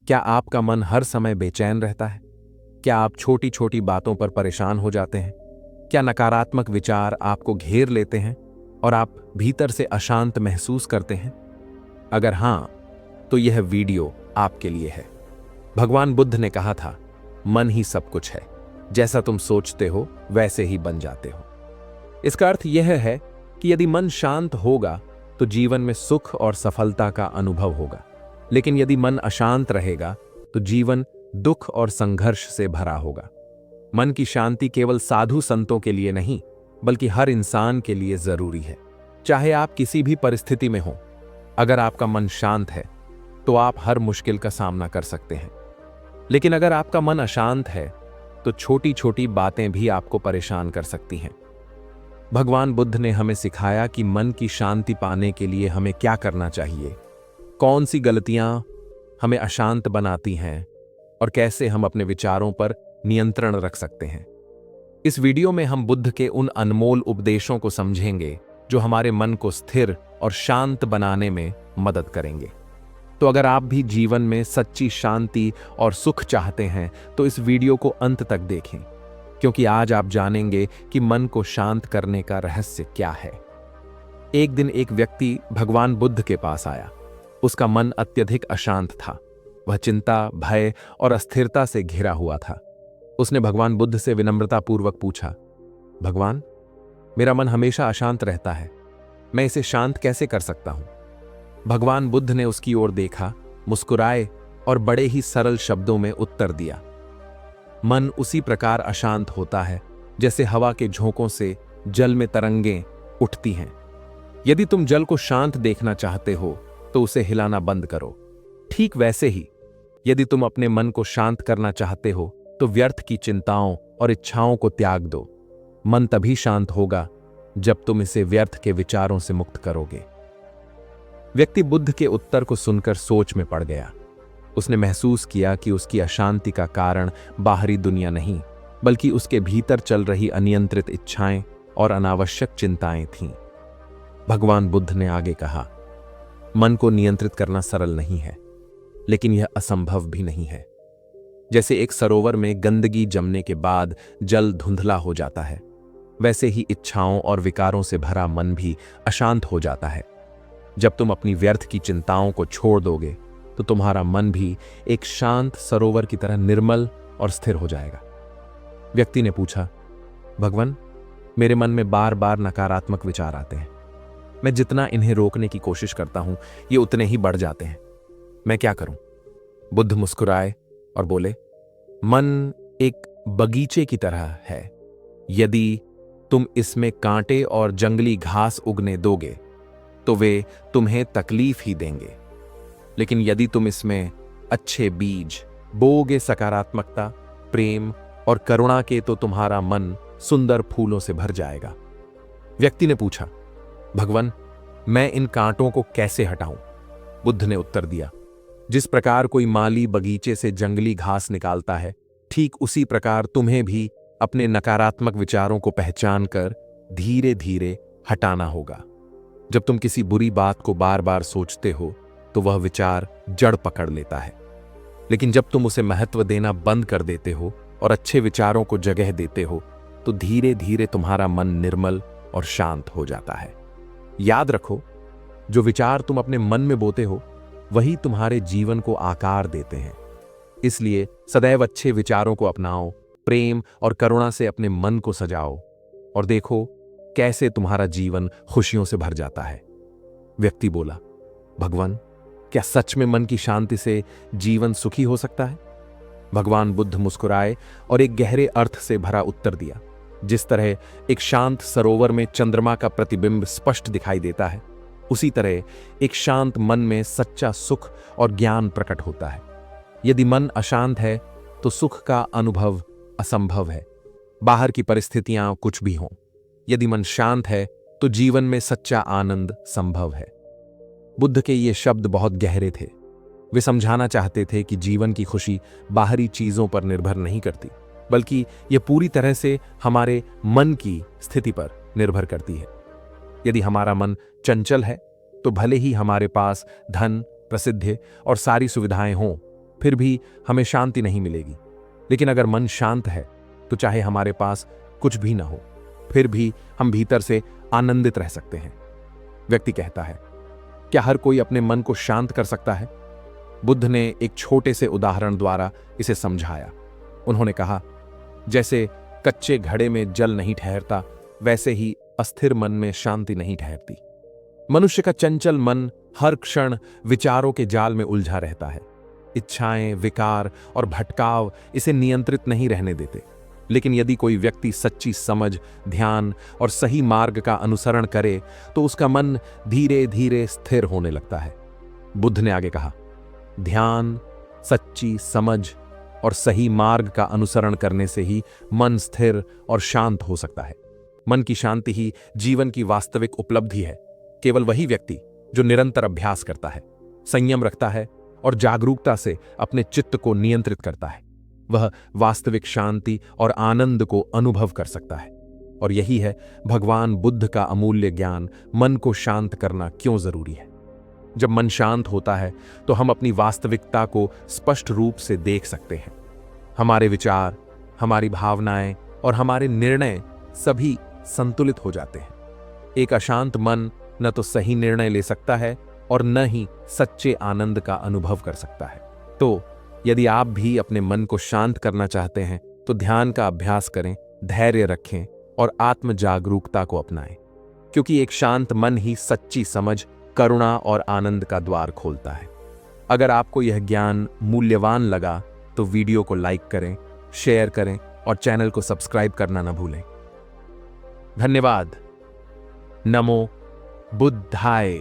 क्या आपका मन हर समय बेचैन रहता है? क्या आप छोटी छोटी बातों पर परेशान हो जाते हैं? क्या नकारात्मक विचार आपको घेर लेते हैं और आप भीतर से अशांत महसूस करते हैं? अगर हां, तो यह वीडियो आपके लिए है। भगवान बुद्ध ने कहा था, मन ही सब कुछ है। जैसा तुम सोचते हो वैसे ही बन जाते हो। इसका अर्थ यह है कि यदि मन शांत होगा तो जीवन में सुख और सफलता का अनुभव होगा, लेकिन यदि मन अशांत रहेगा तो जीवन दुख और संघर्ष से भरा होगा। मन की शांति केवल साधु संतों के लिए नहीं, बल्कि हर इंसान के लिए जरूरी है, चाहे आप किसी भी परिस्थिति में हो। अगर आपका मन शांत है तो आप हर मुश्किल का सामना कर सकते हैं, लेकिन अगर आपका मन अशांत है तो छोटी छोटी बातें भी आपको परेशान कर सकती हैं। भगवान बुद्ध ने हमें सिखाया कि मन की शांति पाने के लिए हमें क्या करना चाहिए, कौन सी गलतियां हमें अशांत बनाती हैं और कैसे हम अपने विचारों पर नियंत्रण रख सकते हैं। इस वीडियो में हम बुद्ध के उन अनमोल उपदेशों को समझेंगे जो हमारे मन को स्थिर और शांत बनाने में मदद करेंगे। तो अगर आप भी जीवन में सच्ची शांति और सुख चाहते हैं तो इस वीडियो को अंत तक देखें, क्योंकि आज आप जानेंगे कि मन को शांत करने का रहस्य क्या है। एक दिन एक व्यक्ति भगवान बुद्ध के पास आया। उसका मन अत्यधिक अशांत था। वह चिंता, भय और अस्थिरता से घिरा हुआ था। उसने भगवान बुद्ध से विनम्रतापूर्वक पूछा, भगवान, मेरा मन हमेशा अशांत रहता है, मैं इसे शांत कैसे कर सकता हूं? भगवान बुद्ध ने उसकी ओर देखा, मुस्कुराए और बड़े ही सरल शब्दों में उत्तर दिया, मन उसी प्रकार अशांत होता है जैसे हवा के झोंकों से जल में तरंगें उठती हैं। यदि तुम जल को शांत देखना चाहते हो तो उसे हिलाना बंद करो। ठीक वैसे ही यदि तुम अपने मन को शांत करना चाहते हो तो व्यर्थ की चिंताओं और इच्छाओं को त्याग दो। मन तभी शांत होगा जब तुम इसे व्यर्थ के विचारों से मुक्त करोगे। व्यक्ति बुद्ध के उत्तर को सुनकर सोच में पड़ गया। उसने महसूस किया कि उसकी अशांति का कारण बाहरी दुनिया नहीं, बल्कि उसके भीतर चल रही अनियंत्रित इच्छाएं और अनावश्यक चिंताएं थीं। भगवान बुद्ध ने आगे कहा, मन को नियंत्रित करना सरल नहीं है, लेकिन यह असंभव भी नहीं है। जैसे एक सरोवर में गंदगी जमने के बाद जल धुंधला हो जाता है, वैसे ही इच्छाओं और विकारों से भरा मन भी अशांत हो जाता है। जब तुम अपनी व्यर्थ की चिंताओं को छोड़ दोगे तो तुम्हारा मन भी एक शांत सरोवर की तरह निर्मल और स्थिर हो जाएगा। व्यक्ति ने पूछा, भगवान, मेरे मन में बार बार नकारात्मक विचार आते हैं। मैं जितना इन्हें रोकने की कोशिश करता हूं, ये उतने ही बढ़ जाते हैं। मैं क्या करूं? बुद्ध मुस्कुराए और बोले, मन एक बगीचे की तरह है। यदि तुम इसमें कांटे और जंगली घास उगने दोगे तो वे तुम्हें तकलीफ ही देंगे, लेकिन यदि तुम इसमें अच्छे बीज बोओगे, सकारात्मकता, प्रेम और करुणा के, तो तुम्हारा मन सुंदर फूलों से भर जाएगा। व्यक्ति ने पूछा, भगवान, मैं इन कांटों को कैसे हटाऊं? बुद्ध ने उत्तर दिया, जिस प्रकार कोई माली बगीचे से जंगली घास निकालता है, ठीक उसी प्रकार तुम्हें भी अपने नकारात्मक विचारों को पहचान कर धीरे धीरे हटाना होगा। जब तुम किसी बुरी बात को बार बार सोचते हो तो वह विचार जड़ पकड़ लेता है, लेकिन जब तुम उसे महत्व देना बंद कर देते हो और अच्छे विचारों को जगह देते हो तो धीरे धीरे तुम्हारा मन निर्मल और शांत हो जाता है। याद रखो, जो विचार तुम अपने मन में बोते हो वही तुम्हारे जीवन को आकार देते हैं। इसलिए सदैव अच्छे विचारों को अपनाओ, प्रेम और करुणा से अपने मन को सजाओ और देखो कैसे तुम्हारा जीवन खुशियों से भर जाता है। व्यक्ति बोला, भगवान, क्या सच में मन की शांति से जीवन सुखी हो सकता है? भगवान बुद्ध मुस्कुराए और एक गहरे अर्थ से भरा उत्तर दिया, जिस तरह एक शांत सरोवर में चंद्रमा का प्रतिबिंब स्पष्ट दिखाई देता है, उसी तरह एक शांत मन में सच्चा सुख और ज्ञान प्रकट होता है। यदि मन अशांत है तो सुख का अनुभव असंभव है, बाहर की परिस्थितियां कुछ भी हों। यदि मन शांत है तो जीवन में सच्चा आनंद संभव है। बुद्ध के ये शब्द बहुत गहरे थे। वे समझाना चाहते थे कि जीवन की खुशी बाहरी चीजों पर निर्भर नहीं करती, बल्कि यह पूरी तरह से हमारे मन की स्थिति पर निर्भर करती है। यदि हमारा मन चंचल है तो भले ही हमारे पास धन, प्रसिद्धि और सारी सुविधाएं हों, फिर भी हमें शांति नहीं मिलेगी। लेकिन अगर मन शांत है तो चाहे हमारे पास कुछ भी ना हो, फिर भी हम भीतर से आनंदित रह सकते हैं। व्यक्ति कहता है, क्या हर कोई अपने मन को शांत कर सकता है? बुद्ध ने एक छोटे से उदाहरण द्वारा इसे समझाया। उन्होंने कहा, जैसे कच्चे घड़े में जल नहीं ठहरता, वैसे ही अस्थिर मन में शांति नहीं ठहरती। मनुष्य का चंचल मन हर क्षण विचारों के जाल में उलझा रहता है। इच्छाएं, विकार और भटकाव इसे नियंत्रित नहीं रहने देते। लेकिन यदि कोई व्यक्ति सच्ची समझ, ध्यान और सही मार्ग का अनुसरण करे तो उसका मन धीरे धीरे स्थिर होने लगता है। बुद्ध ने आगे कहा, ध्यान, सच्ची समझ और सही मार्ग का अनुसरण करने से ही मन स्थिर और शांत हो सकता है। मन की शांति ही जीवन की वास्तविक उपलब्धि है। केवल वही व्यक्ति जो निरंतर अभ्यास करता है, संयम रखता है और जागरूकता से अपने चित्त को नियंत्रित करता है, वह वास्तविक शांति और आनंद को अनुभव कर सकता है। और यही है भगवान बुद्ध का अमूल्य ज्ञान, मन को शांत करना क्यों जरूरी है। जब मन शांत होता है तो हम अपनी वास्तविकता को स्पष्ट रूप से देख सकते हैं। हमारे विचार, हमारी भावनाएं और हमारे निर्णय सभी संतुलित हो जाते हैं। एक अशांत मन न तो सही निर्णय ले सकता है और न ही सच्चे आनंद का अनुभव कर सकता है। तो यदि आप भी अपने मन को शांत करना चाहते हैं तो ध्यान का अभ्यास करें, धैर्य रखें और आत्म जागरूकता को अपनाएं, क्योंकि एक शांत मन ही सच्ची समझ, करुणा और आनंद का द्वार खोलता है। अगर आपको यह ज्ञान मूल्यवान लगा तो वीडियो को लाइक करें, शेयर करें और चैनल को सब्सक्राइब करना न भूलें। धन्यवाद। नमो बुद्धाय।